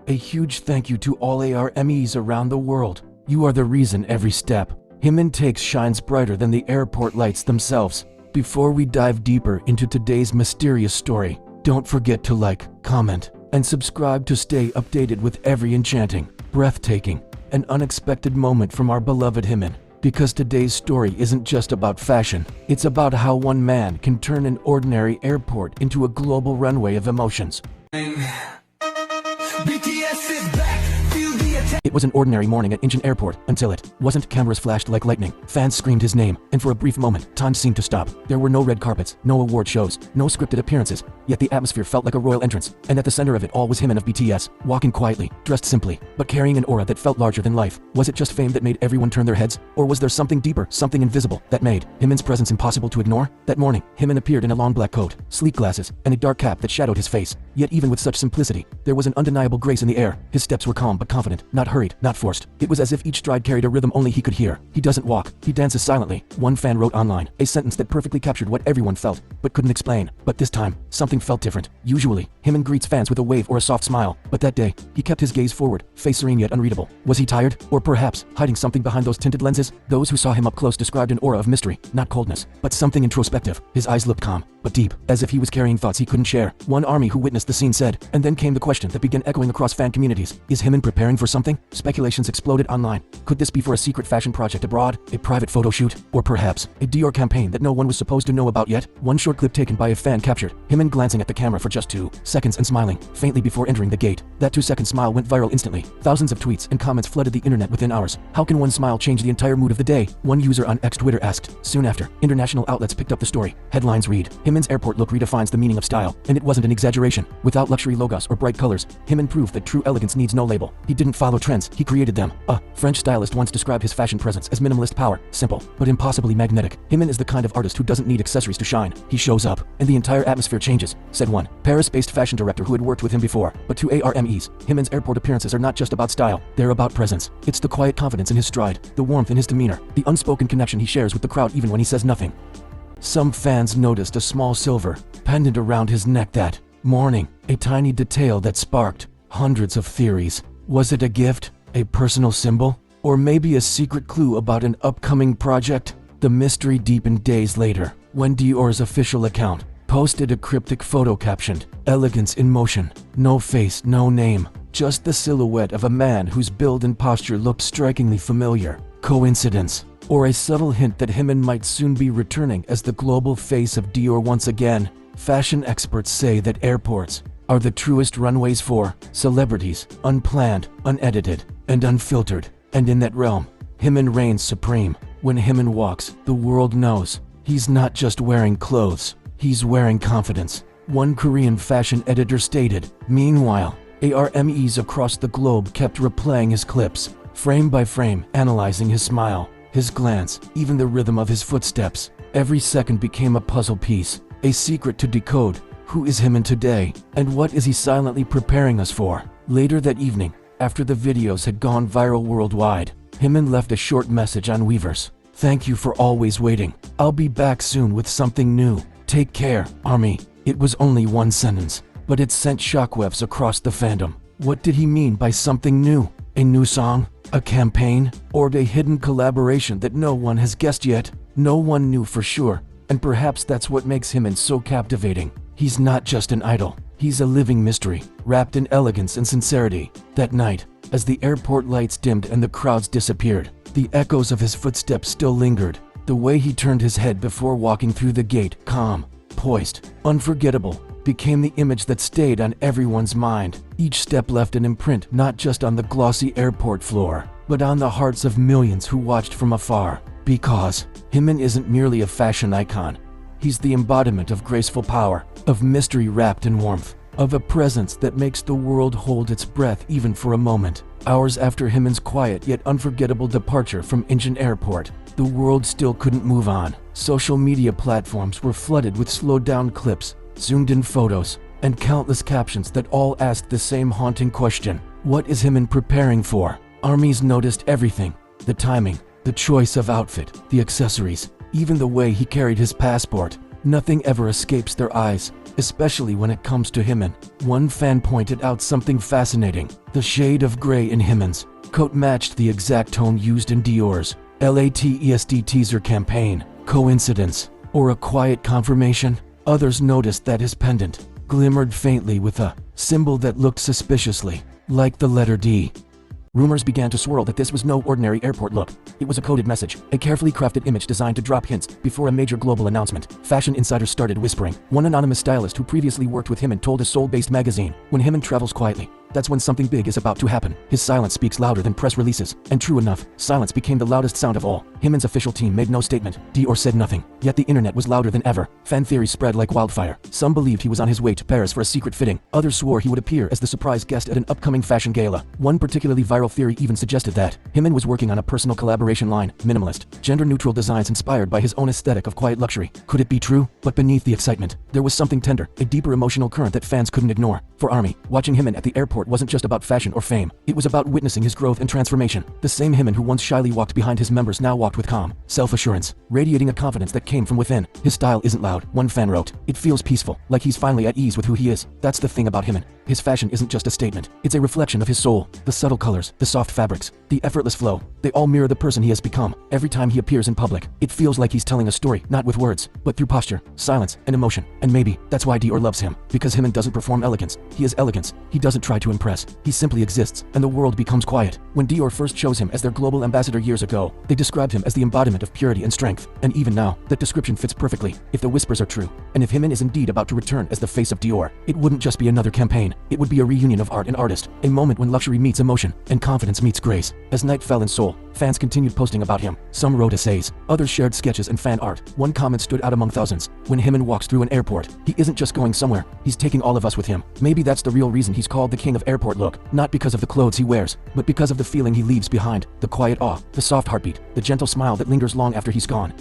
A huge thank you to all ARMEs around the world. You are the reason every step Jimin takes shines brighter than the airport lights themselves. Before we dive deeper into today's mysterious story, don't forget to like, comment, and subscribe to stay updated with every enchanting, breathtaking, and unexpected moment from our beloved Jimin. Because today's story isn't just about fashion, it's about how one man can turn an ordinary airport into a global runway of emotions. It was an ordinary morning at Incheon Airport until it wasn't. Cameras flashed like lightning, fans screamed his name, and for a brief moment, time seemed to stop. There were no red carpets, no award shows, no scripted appearances, yet the atmosphere felt like a royal entrance, and at the center of it all was Jimin of BTS, walking quietly, dressed simply, but carrying an aura that felt larger than life. Was it just fame that made everyone turn their heads, or was there something deeper, something invisible, that made Jimin's presence impossible to ignore? That morning, Jimin appeared in a long black coat, sleek glasses, and a dark cap that shadowed his face. Yet even with such simplicity, there was an undeniable grace in the air. His steps were calm but confident, not hurried, not forced. It was as if each stride carried a rhythm only he could hear. He doesn't walk, he dances silently. One fan wrote online, a sentence that perfectly captured what everyone felt, but couldn't explain. But this time, something felt different. Usually, Jimin greets fans with a wave or a soft smile, but that day, he kept his gaze forward, face serene yet unreadable. Was he tired? Or perhaps, hiding something behind those tinted lenses? Those who saw him up close described an aura of mystery, not coldness, but something introspective. His eyes looked calm, but deep, as if he was carrying thoughts he couldn't share. One army who witnessed the scene said, and then came the question that began echoing across fan communities. Is Jimin preparing for something? Speculations exploded online. Could this be for a secret fashion project abroad? A private photo shoot? Or perhaps, a Dior campaign that no one was supposed to know about yet? One short clip taken by a fan captured Jimin glancing at the camera for just 2 seconds and smiling, faintly before entering the gate. That 2-second smile went viral instantly. Thousands of tweets and comments flooded the internet within hours. How can one smile change the entire mood of the day? One user on X Twitter asked. Soon after, international outlets picked up the story. Headlines read, Jimin's airport look redefines the meaning of style. And it wasn't an exaggeration. Without luxury logos or bright colors, Jimin proved that true elegance needs no label. He didn't follow trends, he created them. A French stylist once described his fashion presence as minimalist power, simple, but impossibly magnetic. Jimin is the kind of artist who doesn't need accessories to shine. He shows up, and the entire atmosphere changes, said one Paris-based fashion director who had worked with him before. But to ARMEs, Jimin's airport appearances are not just about style, they're about presence. It's the quiet confidence in his stride, the warmth in his demeanor, the unspoken connection he shares with the crowd even when he says nothing. Some fans noticed a small silver pendant around his neck that morning, a tiny detail that sparked hundreds of theories. Was it a gift? A personal symbol? Or maybe a secret clue about an upcoming project? The mystery deepened days later, when Dior's official account posted a cryptic photo captioned, "Elegance in motion. No face, no name. Just the silhouette of a man whose build and posture looked strikingly familiar." Coincidence? Or a subtle hint that Jimin might soon be returning as the global face of Dior once again? Fashion experts say that airports are the truest runways for celebrities, unplanned, unedited, and unfiltered. And in that realm, Jimin reigns supreme. When Jimin walks, the world knows he's not just wearing clothes, he's wearing confidence. One Korean fashion editor stated. Meanwhile, ARMEs across the globe kept replaying his clips, frame by frame, analyzing his smile, his glance, even the rhythm of his footsteps. Every second became a puzzle piece, a secret to decode. Who is Jimin today, and what is he silently preparing us for? Later that evening, after the videos had gone viral worldwide, Jimin left a short message on Weverse. "Thank you for always waiting. I'll be back soon with something new. Take care, Army." It was only one sentence, but it sent shockwaves across the fandom. What did he mean by something new? A new song? A campaign? Or a hidden collaboration that no one has guessed yet? No one knew for sure, and perhaps that's what makes Jimin so captivating. He's not just an idol, he's a living mystery, wrapped in elegance and sincerity. That night, as the airport lights dimmed and the crowds disappeared, the echoes of his footsteps still lingered. The way he turned his head before walking through the gate, calm, poised, unforgettable, became the image that stayed on everyone's mind. Each step left an imprint not just on the glossy airport floor, but on the hearts of millions who watched from afar. Because Jimin isn't merely a fashion icon. He's the embodiment of graceful power, of mystery wrapped in warmth, of a presence that makes the world hold its breath even for a moment. Hours after Jimin's quiet yet unforgettable departure from Incheon Airport, the world still couldn't move on. Social media platforms were flooded with slowed-down clips, zoomed-in photos, and countless captions that all asked the same haunting question. What is Jimin preparing for? Armies noticed everything: the timing, the choice of outfit, the accessories, even the way he carried his passport. Nothing ever escapes their eyes. especially when it comes to Jimin. One fan pointed out something fascinating. The shade of gray in Jimin's coat matched the exact tone used in Dior's latest teaser campaign. Coincidence? Or a quiet confirmation? Others noticed that his pendant glimmered faintly with a symbol that looked suspiciously like the letter D. Rumors began to swirl that this was no ordinary airport look. It was a coded message, a carefully crafted image designed to drop hints before a major global announcement. Fashion insiders started whispering. One anonymous stylist who previously worked with Jimin told a Seoul-based magazine, "When Jimin travels quietly, that's when something big is about to happen. His silence speaks louder than press releases." And true enough, silence became the loudest sound of all. Jimin's official team made no statement. Dior said nothing. Yet the internet was louder than ever. Fan theories spread like wildfire. Some believed he was on his way to Paris for a secret fitting. Others swore he would appear as the surprise guest at an upcoming fashion gala. One particularly viral theory even suggested that Jimin was working on a personal collaboration line, minimalist, gender-neutral designs inspired by his own aesthetic of quiet luxury. Could it be true? But beneath the excitement, there was something tender, a deeper emotional current that fans couldn't ignore. For ARMY, watching Jimin at the airport wasn't just about fashion or fame. It was about witnessing his growth and transformation. The same Jimin who once shyly walked behind his members now walked with calm self-assurance, radiating a confidence that came from within. His style isn't loud, one fan wrote. It feels peaceful, like he's finally at ease with who he is. That's the thing about Jimin. His fashion isn't just a statement. It's a reflection of his soul. The subtle colors, the soft fabrics, the effortless flow, they all mirror the person he has become. Every time he appears in public, it feels like he's telling a story, not with words, but through posture, silence, and emotion. And maybe that's why Dior loves him. Because Jimin doesn't perform elegance. He is elegance. He doesn't try to impress. He simply exists, and the world becomes quiet. When Dior first chose him as their global ambassador years ago, they described him as the embodiment of purity and strength. And even now, that description fits perfectly, if the whispers are true. And if Jimin is indeed about to return as the face of Dior, it wouldn't just be another campaign. It would be a reunion of art and artist, a moment when luxury meets emotion, and confidence meets grace. As night fell in Seoul, fans continued posting about him. Some wrote essays, others shared sketches and fan art. One comment stood out among thousands. When Jimin walks through an airport, he isn't just going somewhere, he's taking all of us with him. Maybe that's the real reason he's called the king of airport look. Not because of the clothes he wears, but because of the feeling he leaves behind, the quiet awe, the soft heartbeat, the gentle smile that lingers long after he's gone.